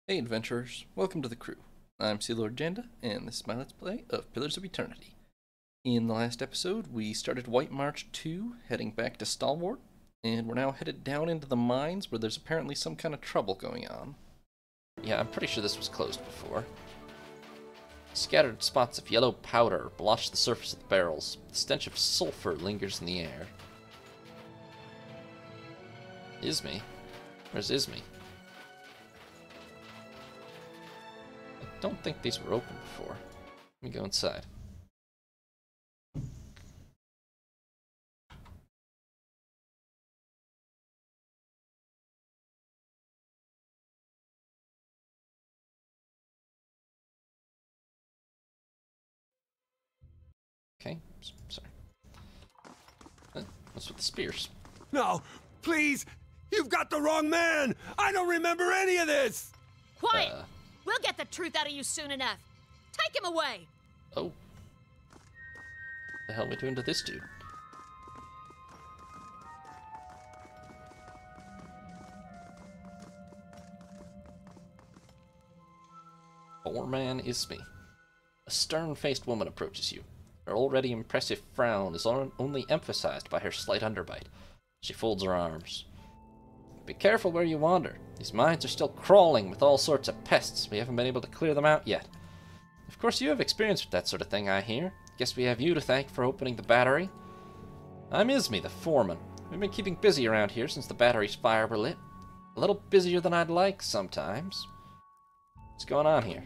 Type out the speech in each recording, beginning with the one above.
Hey adventurers, welcome to the crew. I'm Sea Lord Janda, and this is my Let's Play of Pillars of Eternity. In the last episode, we started White March 2, heading back to Stalwart, and we're now headed down into the mines where there's apparently some kind of trouble going on. Yeah, I'm pretty sure this was closed before. Scattered spots of yellow powder blotch the surface of the barrels. The stench of sulfur lingers in the air. Isme? Where's Isme? I don't think these were open before. Let me go inside. Okay, sorry. What's with the spears? No, please! You've got the wrong man! I don't remember any of this! Quiet! We'll get the truth out of you soon enough. Take him away! Oh. The hell are we doing to this dude? Foreman Isme. A stern-faced woman approaches you. Her already impressive frown is only emphasized by her slight underbite. She folds her arms. Be careful where you wander. These mines are still crawling with all sorts of pests. We haven't been able to clear them out yet. Of course you have experience with that sort of thing, I hear. Guess we have you to thank for opening the battery. I'm Isme, the foreman. We've been keeping busy around here since the battery's fire were lit. A little busier than I'd like sometimes. What's going on here?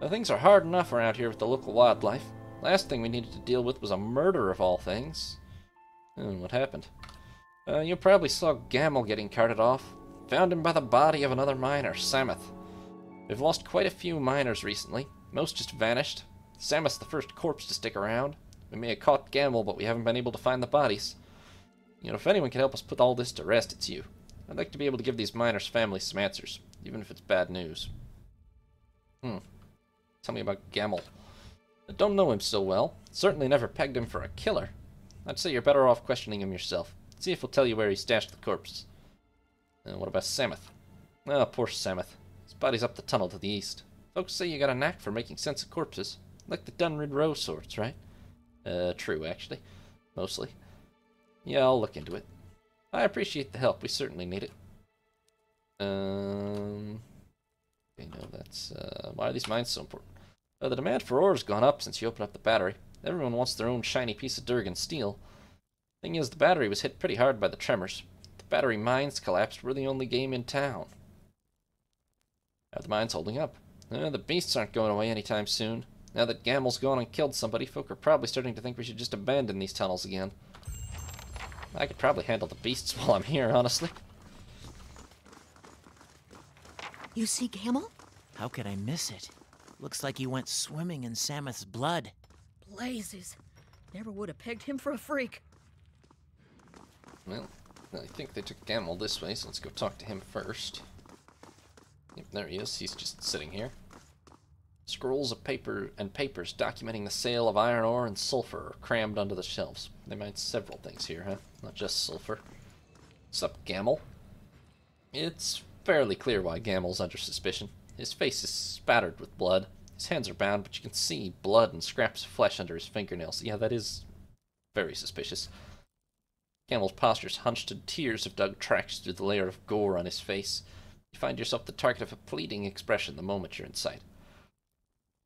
Well, things are hard enough around here with the local wildlife. Last thing we needed to deal with was a murder of all things. What happened? You probably saw Gamel getting carted off. Found him by the body of another miner, Samuth. We've lost quite a few miners recently. Most just vanished. Samuth's the first corpse to stick around. We may have caught Gamel, but we haven't been able to find the bodies. You know, if anyone can help us put all this to rest, it's you. I'd like to be able to give these miners' families some answers, even if it's bad news. Tell me about Gamel. I don't know him so well. Certainly never pegged him for a killer. I'd say you're better off questioning him yourself. See if he'll tell you where he stashed the corpses. What about Samuth? Oh, poor Samuth. His body's up the tunnel to the east. Folks say you got a knack for making sense of corpses. Like the Dunrid Row sorts, right? True, actually. Mostly. Yeah, I'll look into it. I appreciate the help. We certainly need it. Okay, no, that's... why are these mines so important? The demand for ore's gone up since you opened up the battery. Everyone wants their own shiny piece of Durgan steel. Thing is, the battery was hit pretty hard by the tremors. The battery mines collapsed. We're the only game in town. How are the mines holding up? The beasts aren't going away anytime soon. Now that Gamel's gone and killed somebody, folk are probably starting to think we should just abandon these tunnels again. I could probably handle the beasts while I'm here, honestly. You see Gamel? How could I miss it? Looks like he went swimming in Samuth's blood. Blazes. Never would have pegged him for a freak. Well, I think they took Gamel this way, so let's go talk to him first. Yep, there he is. He's just sitting here. Scrolls of paper and papers documenting the sale of iron ore and sulfur are crammed onto the shelves. They meant several things here, huh? Not just sulfur. What's up, Gamel? It's fairly clear why Gamel's under suspicion. His face is spattered with blood. His hands are bound, but you can see blood and scraps of flesh under his fingernails. Yeah, that is very suspicious. Gamel's posture's hunched and tears have dug tracks through the layer of gore on his face. You find yourself the target of a pleading expression the moment you're in sight.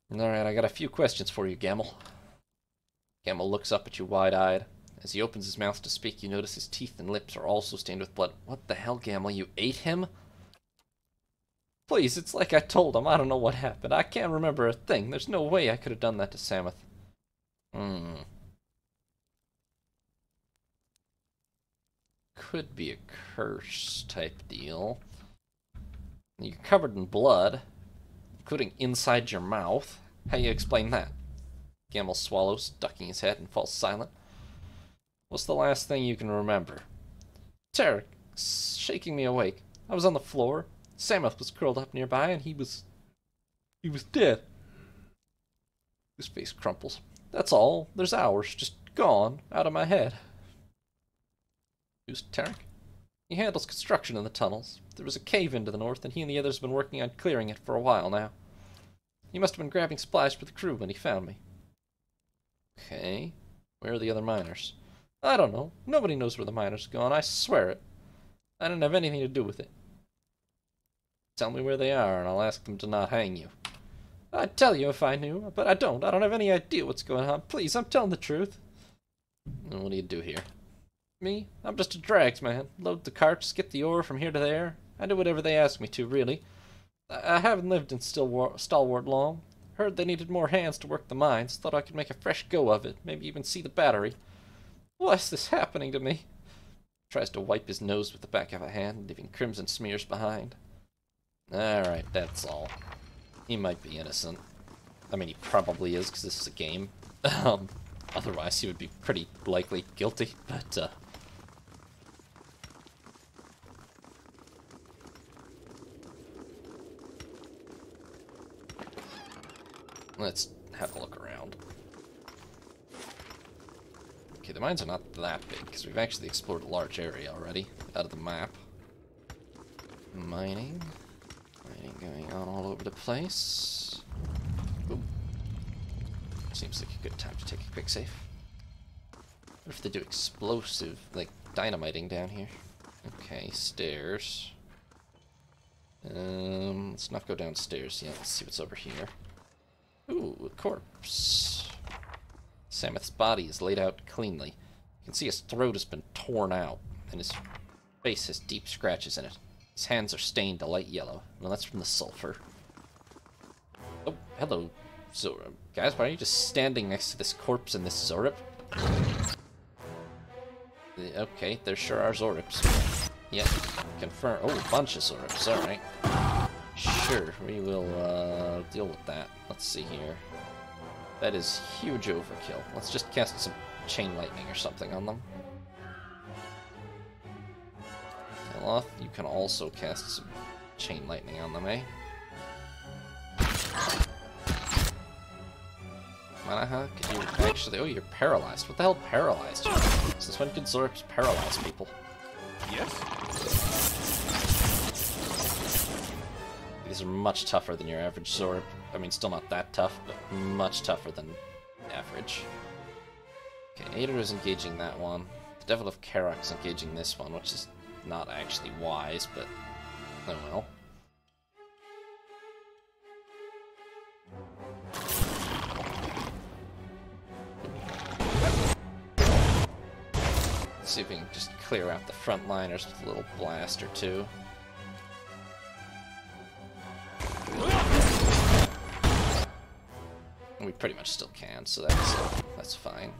Alright, I got a few questions for you, Gamel. Gamel looks up at you wide-eyed. As he opens his mouth to speak, you notice his teeth and lips are also stained with blood. What the hell, Gamel? You ate him? Please, it's like I told him. I don't know what happened. I can't remember a thing. There's no way I could have done that to Samuth. Could be a curse type deal. You're covered in blood, including inside your mouth. How you explain that? Gamel swallows, ducking his head, and falls silent. What's the last thing you can remember? Tarek, shaking me awake. I was on the floor. Samuth was curled up nearby, and he was dead. His face crumples. That's all. There's hours just gone out of my head. Who's Tarek? He handles construction in the tunnels. There was a cave in to the north, and he and the others have been working on clearing it for a while now. He must have been grabbing supplies for the crew when he found me. Okay. Where are the other miners? I don't know. Nobody knows where the miners have gone, I swear it. I didn't have anything to do with it. Tell me where they are, and I'll ask them to not hang you. I'd tell you if I knew, but I don't. I don't have any idea what's going on. Please, I'm telling the truth. And what do you do here? Me? I'm just a drags man. Load the carts, get the ore from here to there. I do whatever they ask me to, really. I haven't lived in Stalwart long. Heard they needed more hands to work the mines. Thought I could make a fresh go of it. Maybe even see the battery. Why's this happening to me? Tries to wipe his nose with the back of a hand, leaving crimson smears behind. Alright, that's all. He might be innocent. I mean, he probably is, because this is a game. Otherwise, he would be pretty likely guilty, but, let's have a look around. Okay, the mines are not that big, because we've actually explored a large area already, out of the map. Mining going on all over the place. Ooh. Seems like a good time to take a quick save. What if they do explosive, like dynamiting down here? Okay, stairs. Let's not go downstairs yet. Let's see what's over here. Ooh, a corpse. Samuth's body is laid out cleanly. You can see his throat has been torn out, and his face has deep scratches in it. His hands are stained a light yellow. Well, that's from the sulfur. Oh, hello, Zorub. Guys, why are you just standing next to this corpse and this Zorub? Okay, there sure are Zorubs. Yeah, confirm. Oh, a bunch of Zorubs, alright. Sure, we will deal with that. Let's see here. That is huge overkill. Let's just cast some chain lightning or something on them. Off, you can also cast some chain lightning on them, eh? Manaha, could you actually... Oh, you're paralyzed. What the hell paralyzed you? Since when can Zorps paralyze people? Yes? These are much tougher than your average Zorp. I mean, still not that tough, but much tougher than average. Okay, Ader is engaging that one. The Devil of Karak is engaging this one, which is not actually wise, but oh well. Let's see if we can just clear out the frontliners with a little blast or two. We pretty much still can, so that's fine.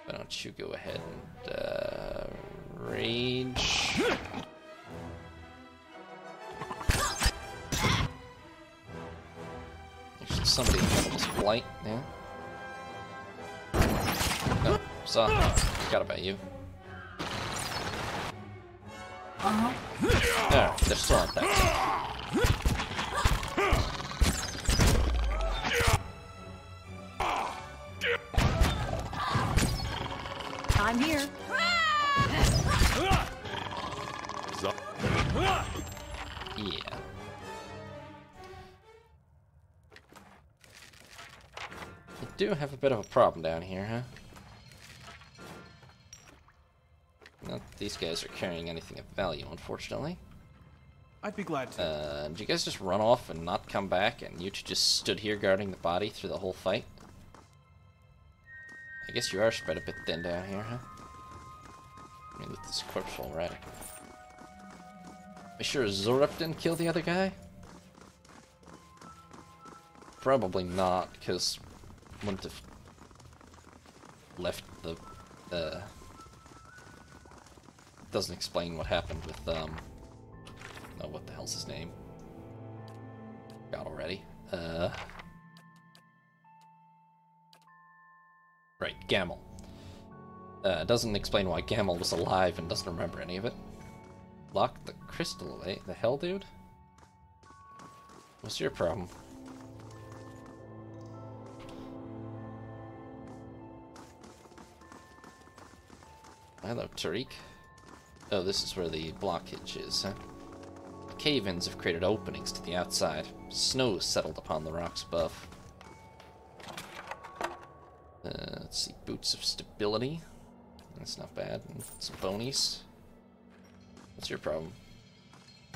Why don't you go ahead and rage? Actually, somebody handle this blight, yeah? No, forgot about you. There, they're still on that. I'm here. Yeah. We do have a bit of a problem down here, huh? Not that these guys are carrying anything of value, unfortunately. I'd be glad to. Did you guys just run off and not come back, and you two just stood here guarding the body through the whole fight? I guess you are spread a bit thin down here, huh? I mean, with this corpse already. Are you sure Zorup didn't kill the other guy? Probably not, because wouldn't have left the doesn't explain what happened with oh, what the hell's his name? Got already. Right, Gamel. Doesn't explain why Gamel was alive and doesn't remember any of it. Lock the crystal away. The hell, dude? What's your problem? Hello, Tariq. Oh, this is where the blockage is, huh? Cave-ins have created openings to the outside. Snow has settled upon the rocks above. Let's see, boots of stability. That's not bad. And some bonies. What's your problem?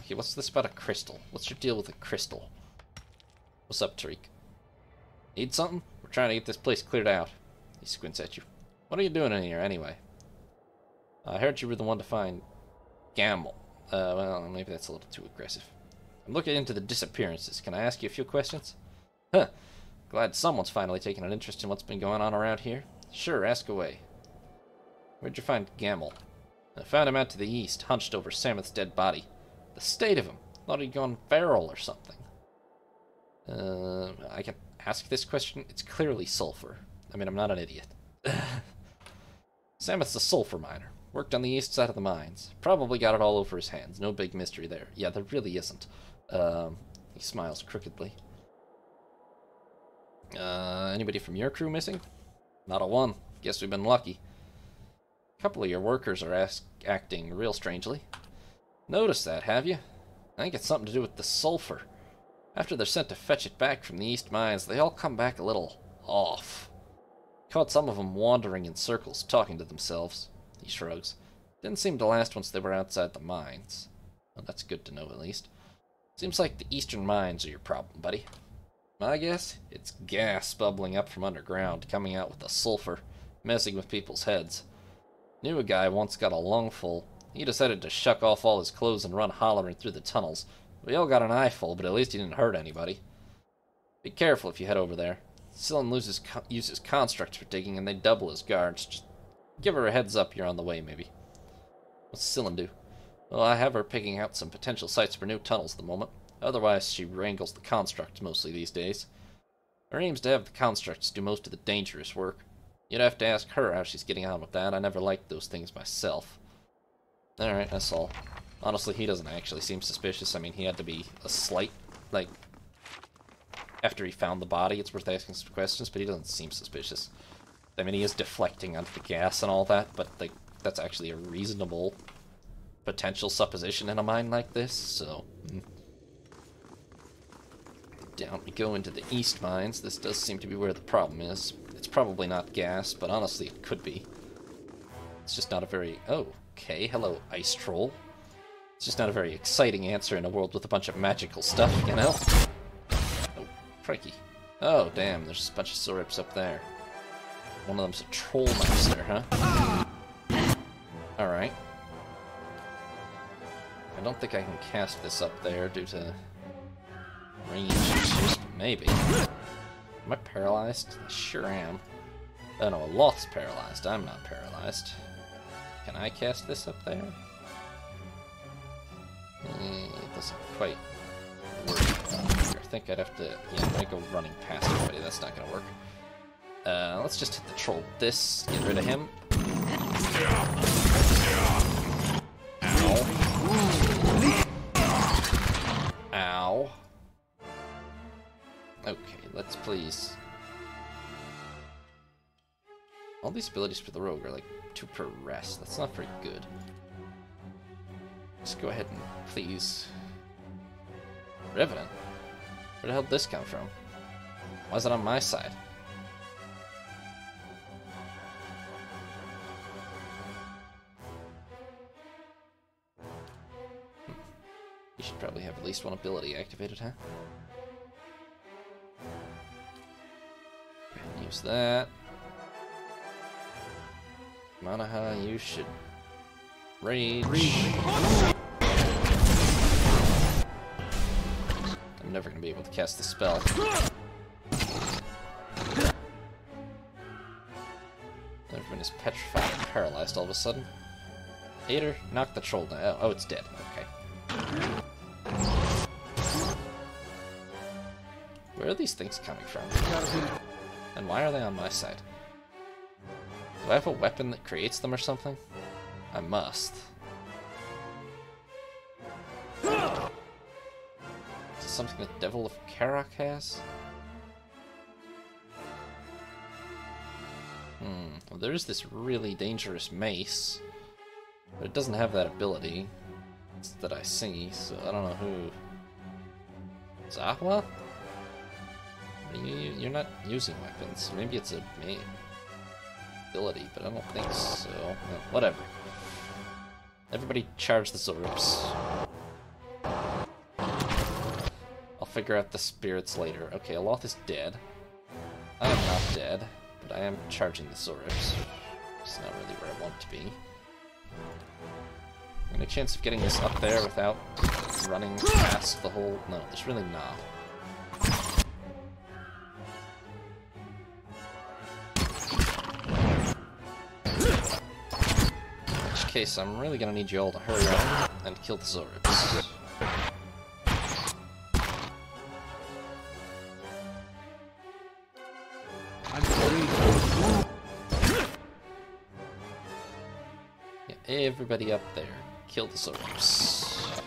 Okay, what's this about a crystal? What's your deal with a crystal? What's up, Tariq? Need something? We're trying to get this place cleared out. He squints at you. What are you doing in here, anyway? I heard you were the one to find Gamble. Well, maybe that's a little too aggressive. I'm looking into the disappearances. Can I ask you a few questions? Huh. Glad someone's finally taken an interest in what's been going on around here. Sure, ask away. Where'd you find Gamble? I found him out to the east, hunched over Samuth's dead body. The state of him. Thought he'd gone feral or something. I can ask this question? It's clearly sulfur. I mean, I'm not an idiot. Samuth's a sulfur miner. Worked on the east side of the mines. Probably got it all over his hands. No big mystery there. Yeah, there really isn't. He smiles crookedly. Anybody from your crew missing? Not a one. Guess we've been lucky. A couple of your workers are acting real strangely. Noticed that, have you? I think it's something to do with the sulfur. After they're sent to fetch it back from the east mines, they all come back a little off. Caught some of them wandering in circles, talking to themselves. He shrugs. Didn't seem to last once they were outside the mines. Well, that's good to know, at least. Seems like the eastern mines are your problem, buddy. My guess? It's gas bubbling up from underground, coming out with the sulfur, messing with people's heads. Knew a guy once got a lungful. He decided to shuck off all his clothes and run hollering through the tunnels. We all got an eyeful, but at least he didn't hurt anybody. Be careful if you head over there. Scylla uses constructs for digging, and they double as guards. Just give her a heads up you're on the way, maybe. What's Scylla do? Well, I have her picking out some potential sites for new tunnels at the moment. Otherwise, she wrangles the constructs mostly these days. Her aim's to have the constructs do most of the dangerous work. You'd have to ask her how she's getting on with that. I never liked those things myself. Alright, that's all. Honestly, he doesn't actually seem suspicious. I mean, he had to be a slight, like, after he found the body, it's worth asking some questions, but he doesn't seem suspicious. I mean, he is deflecting onto the gas and all that, but, like, that's actually a reasonable potential supposition in a mine like this, so... Down we go into the east mines. This does seem to be where the problem is. It's probably not gas, but honestly, it could be. It's just not a very... Oh, okay, hello, ice troll. It's just not a very exciting answer in a world with a bunch of magical stuff, you know? Oh, crikey. Oh, damn, there's a bunch of Sorips up there. One of them's a troll monster, huh? Alright. I don't think I can cast this up there due to range issues, but maybe. Am I paralyzed? I sure am. Oh no, Loth's paralyzed. I'm not paralyzed. Can I cast this up there? It doesn't quite work. I think I'd have to... Yeah, I'm gonna go running past everybody. That's not gonna work. Let's just hit the troll with this. Get rid of him. Ow. Ow. Okay, let's please... All these abilities for the rogue are like 2 per rest. That's not very good. Let's go ahead and please... Revenant? Where the hell did this come from? Why is it on my side? You should probably have at least one ability activated, huh? Go ahead and use that. Manaha, you should rage. I'm never going to be able to cast the spell. Everyone is petrified and paralyzed all of a sudden. Ader, knock the troll down. Oh, it's dead. Okay. Where are these things coming from? And why are they on my side? Do I have a weapon that creates them or something? I must. Is this something the Devil of Karak has? Well, there is this really dangerous mace. But it doesn't have that ability that I see, so I don't know who. Zahwa? You're not using weapons. Maybe it's a main ability, but I don't think so. Well, whatever. Everybody charge the Zorbs. I'll figure out the spirits later. Okay, Aloth is dead. I am not dead, but I am charging the Zorbs. It's not really where I want to be. Any chance of getting this up there without running past the whole... No, there's really not. In which case, I'm really gonna need you all to hurry up and kill the Zorbs. Yeah, everybody up there. Kill the Zorbs.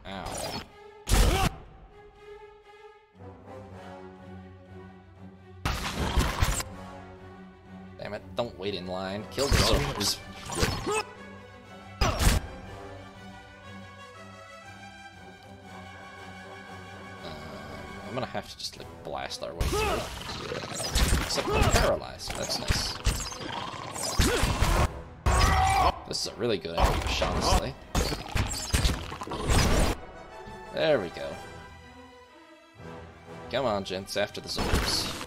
Ow. Damn it, don't wait in line. Kill the Zorbs. I'm gonna have to just like blast our way through. Except we're paralyzed. That's nice. This is a really good ambush, honestly. There we go. Come on, gents, after the Zorbs.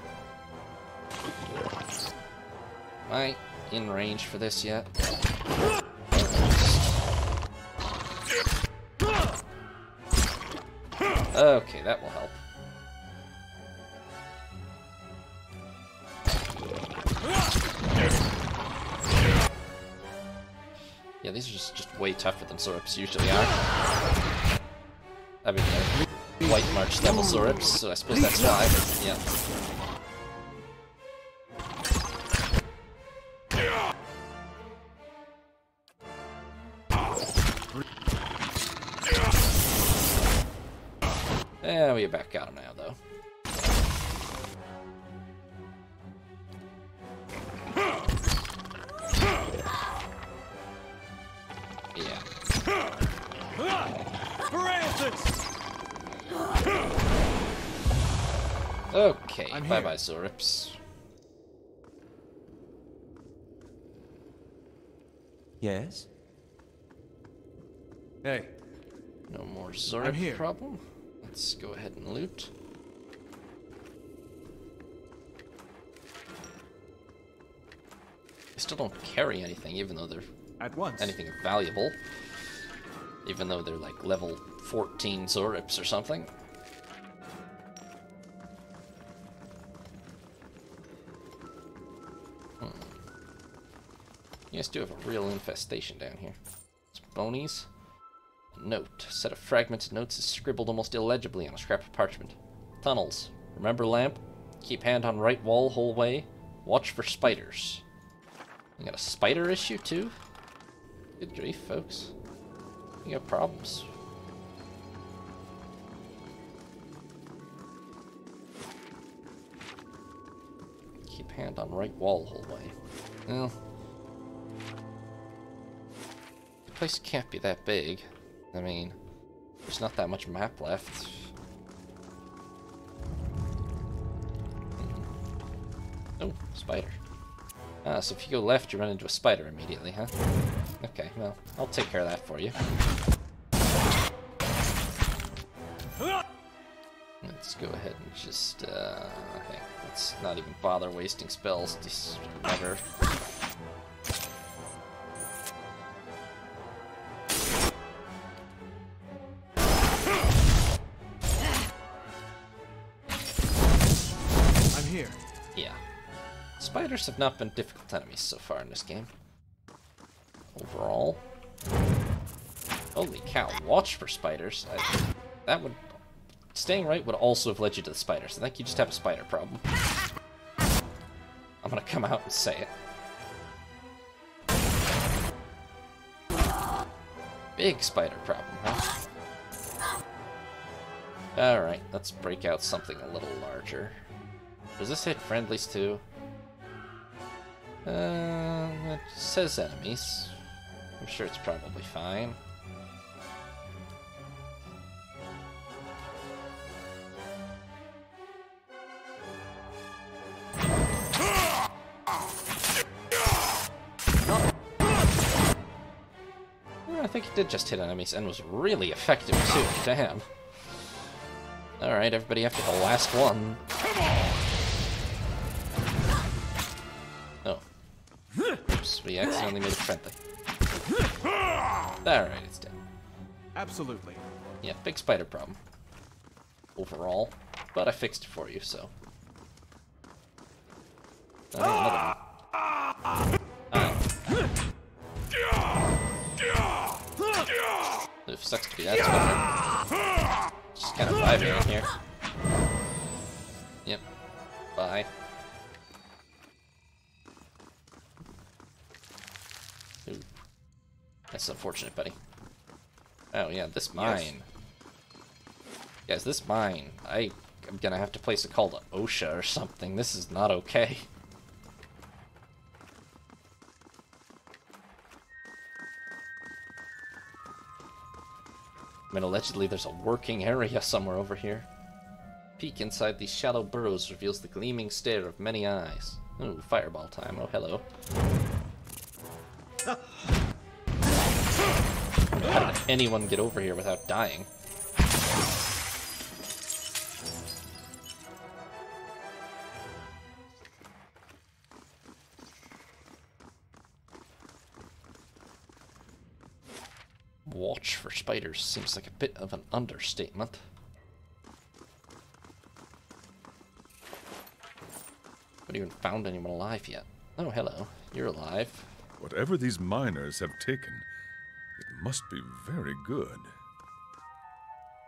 Am I in range for this yet? Okay, that will help. Yeah, these are just way tougher than Zorbs usually are. I mean, they're White March level Zorbs, so I suppose that's why, but yeah. Yeah, we back got him now, though. Okay, bye-bye, Zorbs. Yes? Hey. No more Zorb problem. Let's go ahead and loot. They still don't carry anything, even though they're anything valuable. Even though they're like level 14 Zorbs or something. You guys do have a real infestation down here. It's bonies. A note. A set of fragmented notes is scribbled almost illegibly on a scrap of parchment. Tunnels. Remember lamp? Keep hand on right wall whole way. Watch for spiders. You got a spider issue too? Good grief, folks. You got problems. Keep hand on right wall whole way. Well... the place can't be that big. I mean, there's not that much map left. Oh, spider. Ah, so if you go left, you run into a spider immediately, huh? Okay, well, I'll take care of that for you. Let's go ahead and just, heck, let's not even bother wasting spells. Just never. Yeah. Spiders have not been difficult enemies so far in this game. Overall. Holy cow, watch for spiders. That would... staying right would also have led you to the spiders. I think you just have a spider problem. I'm gonna come out and say it. Big spider problem, huh? Alright, let's break out something a little larger. Does this hit friendlies too? It says enemies. I'm sure it's probably fine. I think it did just hit enemies and was really effective too. Damn. Alright, everybody after the last one. Oh. Oops, we accidentally made it friendly. Alright, it's dead. Absolutely. Yeah, big spider problem. Overall. But I fixed it for you, so. Another one. It sucks to be that spider. Just kind of vibing in here. Yep. Bye. Ooh. That's unfortunate, buddy. Oh yeah, this mine. Guys, this mine. I'm gonna have to place a call to OSHA or something. This is not okay. I mean, allegedly there's a working area somewhere over here. Peek inside these shallow burrows reveals the gleaming stare of many eyes. Ooh, fireball time. Oh, hello. How did anyone get over here without dying? Watch for spiders seems like a bit of an understatement. Haven't even found anyone alive yet. Oh, hello. You're alive. Whatever these miners have taken, it must be very good.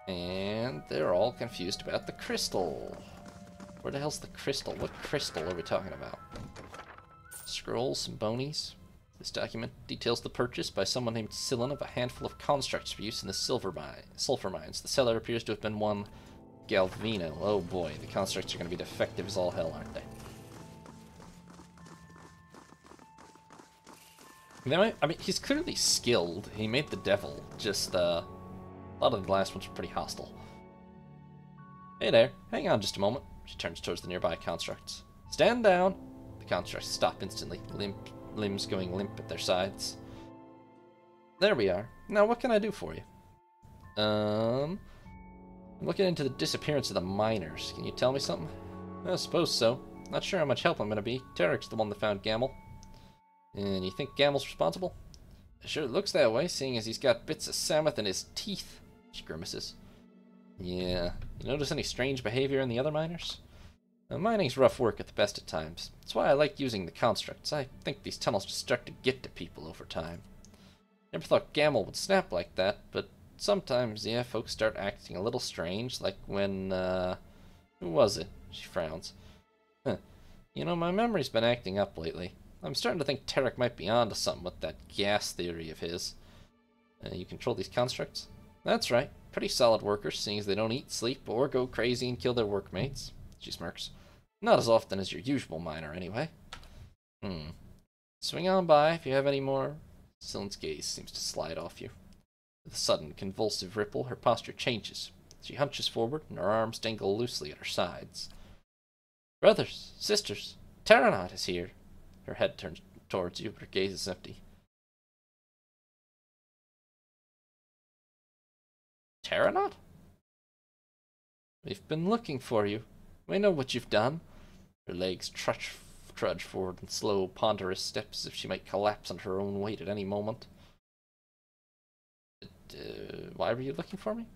And they're all confused about the crystal. Where the hell's the crystal? What crystal are we talking about? Scrolls and bonies. This document details the purchase by someone named Sillin of a handful of constructs for use in the sulfur mines. The seller appears to have been one Galvino. Oh boy, the constructs are going to be defective as all hell, aren't they? I mean, he's clearly skilled. He made the devil. Just, a lot of the last ones were pretty hostile. Hey there. Hang on just a moment. She turns towards the nearby constructs. Stand down. The constructs stop instantly, limbs going limp at their sides. There we are. Now, what can I do for you? I'm looking into the disappearance of the miners. Can you tell me something? I suppose so. Not sure how much help I'm going to be. Tarek's the one that found Gamel. And you think Gamel's responsible? It sure looks that way, seeing as he's got bits of Samuth in his teeth. She grimaces. Yeah. You notice any strange behavior in the other miners? Mining's rough work at the best of times. That's why I like using the constructs. I think these tunnels just start to get to people over time. Never thought Gamel would snap like that, but sometimes, yeah, folks start acting a little strange, like when, who was it? She frowns. Huh. You know, my memory's been acting up lately. I'm starting to think Tarek might be onto something with that gas theory of his. You control these constructs? That's right. Pretty solid workers, seeing as they don't eat, sleep, or go crazy and kill their workmates. She smirks. Not as often as your usual miner, anyway. Swing on by if you have any more. Sillin's gaze seems to slide off you. With a sudden, convulsive ripple, her posture changes. She hunches forward, and her arms dangle loosely at her sides. Brothers, sisters, Terranot is here. Her head turns towards you, but her gaze is empty. Terranot? We've been looking for you. We know what you've done. Her legs trudge forward in slow, ponderous steps as if she might collapse under her own weight at any moment. Why were you looking for me?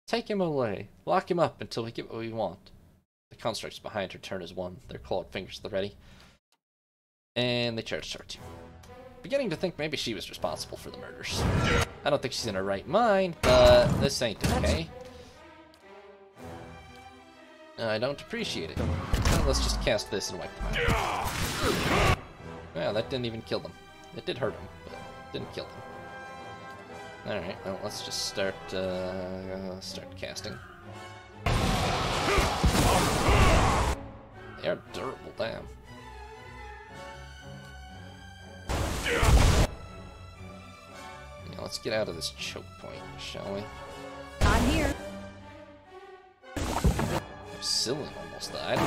Take him away. Lock him up until we get what we want. The constructs behind her turn as one, their clawed fingers at the ready. And they charge towards you. Beginning to think maybe she was responsible for the murders. I don't think she's in her right mind, but this ain't okay. I don't appreciate it. Well, let's just cast this and wipe them out. Well, that didn't even kill them. It did hurt them, but it didn't kill them. Alright, well, let's just start casting. They are durable, damn. Yeah, let's get out of this choke point, shall we? I'm here. Obsidian almost died.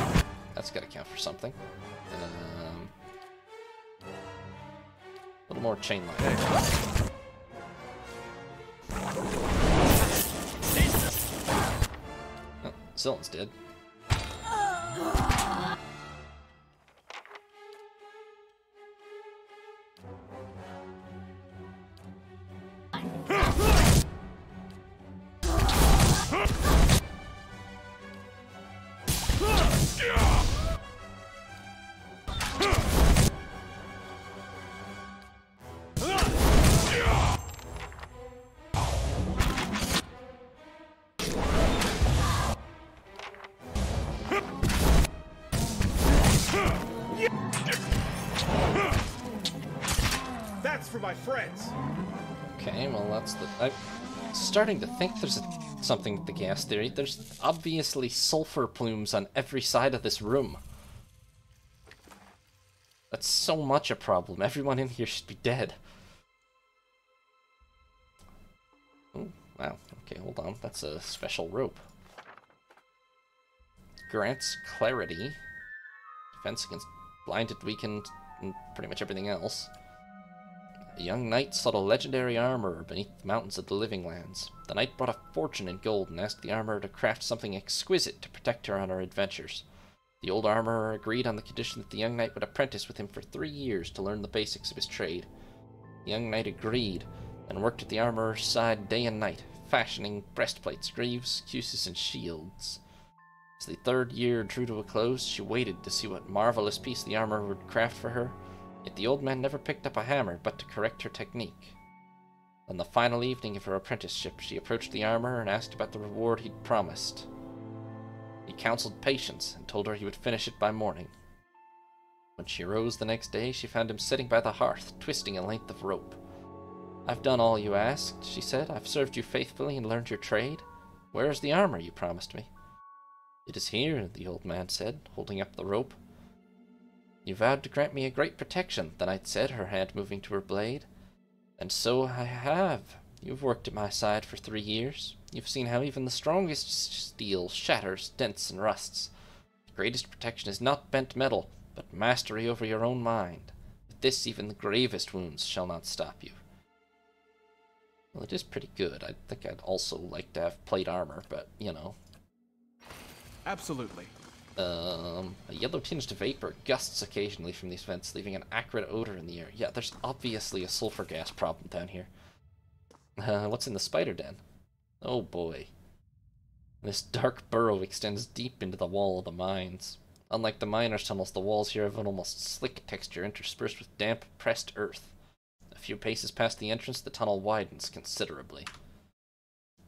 That's gotta count for something. A little more chain line. Oh, Zilton's dead. That's for my friends. Okay, well that's the... I'm starting to think there's something with the gas theory. There's obviously sulfur plumes on every side of this room. That's so much a problem. Everyone in here should be dead. Oh, wow. Okay, hold on. That's a special rope. Grants clarity. Defense against blinded, weakened, and pretty much everything else. A young knight sought a legendary armorer beneath the mountains of the Living Lands. The knight brought a fortune in gold and asked the armorer to craft something exquisite to protect her on her adventures. The old armorer agreed on the condition that the young knight would apprentice with him for 3 years to learn the basics of his trade. The young knight agreed, and worked at the armorer's side day and night, fashioning breastplates, greaves, cuisses, and shields. As the 3rd year drew to a close, she waited to see what marvelous piece the armorer would craft for her, yet the old man never picked up a hammer but to correct her technique. On the final evening of her apprenticeship, she approached the armorer and asked about the reward he'd promised. He counseled patience and told her he would finish it by morning. When she arose the next day, she found him sitting by the hearth, twisting a length of rope. "I've done all you asked," she said. "I've served you faithfully and learned your trade. Where is the armor you promised me?" "It is here," the old man said, holding up the rope. "You vowed to grant me a great protection," the knight said, her hand moving to her blade. "And so I have. You've worked at my side for 3 years. You've seen how even the strongest steel shatters, dents, and rusts. The greatest protection is not bent metal, but mastery over your own mind. With this, even the gravest wounds shall not stop you." Well, it is pretty good. I think I'd also like to have plate armor, but, you know. Absolutely. A yellow tinged vapor gusts occasionally from these vents, leaving an acrid odor in the air. Yeah, there's obviously a sulfur gas problem down here. What's in the spider den? Oh boy. This dark burrow extends deep into the wall of the mines. Unlike the miners' tunnels, the walls here have an almost slick texture interspersed with damp, pressed earth. A few paces past the entrance, the tunnel widens considerably.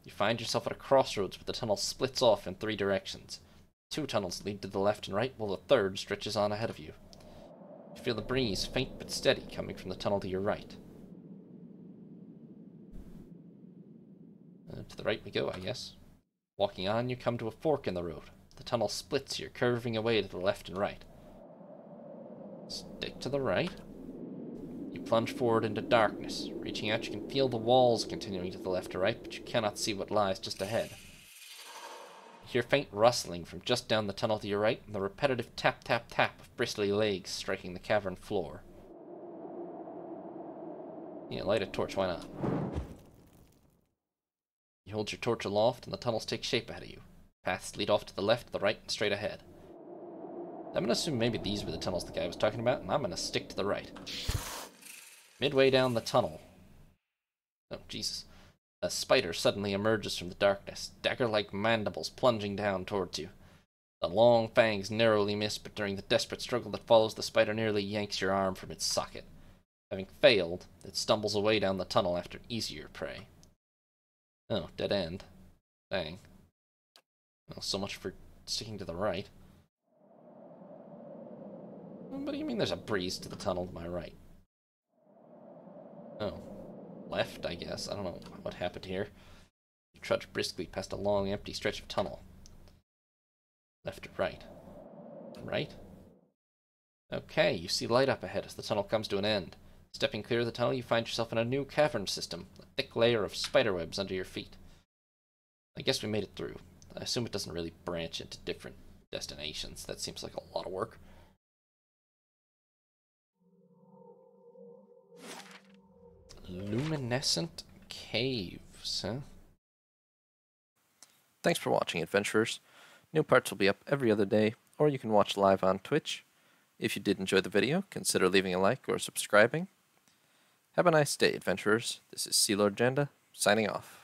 You find yourself at a crossroads where the tunnel splits off in 3 directions. 2 tunnels lead to the left and right, while the 3rd stretches on ahead of you. You feel the breeze, faint but steady, coming from the tunnel to your right. To the right we go, I guess. Walking on, you come to a fork in the road. The tunnel splits here, curving away to the left and right. Stick to the right. You plunge forward into darkness. Reaching out, you can feel the walls continuing to the left or right, but you cannot see what lies just ahead. You hear faint rustling from just down the tunnel to your right, and the repetitive tap-tap-tap of bristly legs striking the cavern floor. Yeah, light a torch, why not? You hold your torch aloft, and the tunnels take shape ahead of you. Paths lead off to the left, the right, and straight ahead. I'm gonna assume maybe these were the tunnels the guy was talking about, and I'm gonna stick to the right. Midway down the tunnel... Oh, Jesus. A spider suddenly emerges from the darkness, dagger-like mandibles plunging down towards you. The long fangs narrowly miss, but during the desperate struggle that follows, the spider nearly yanks your arm from its socket. Having failed, it stumbles away down the tunnel after easier prey. Oh, dead end. Dang. Well, so much for sticking to the right. What do you mean there's a breeze to the tunnel to my right? Oh. Left, I guess. I don't know what happened here. You trudge briskly past a long, empty stretch of tunnel. Left or right? Right? Okay, you see light up ahead as the tunnel comes to an end. Stepping clear of the tunnel, you find yourself in a new cavern system, a thick layer of spiderwebs under your feet. I guess we made it through. I assume it doesn't really branch into different destinations. That seems like a lot of work. Luminescent caves, huh? Thanks for watching, adventurers. New parts will be up every other day, or you can watch live on Twitch. If you did enjoy the video, consider leaving a like or subscribing. Have a nice day, adventurers. This is Sea Lord Janda, signing off.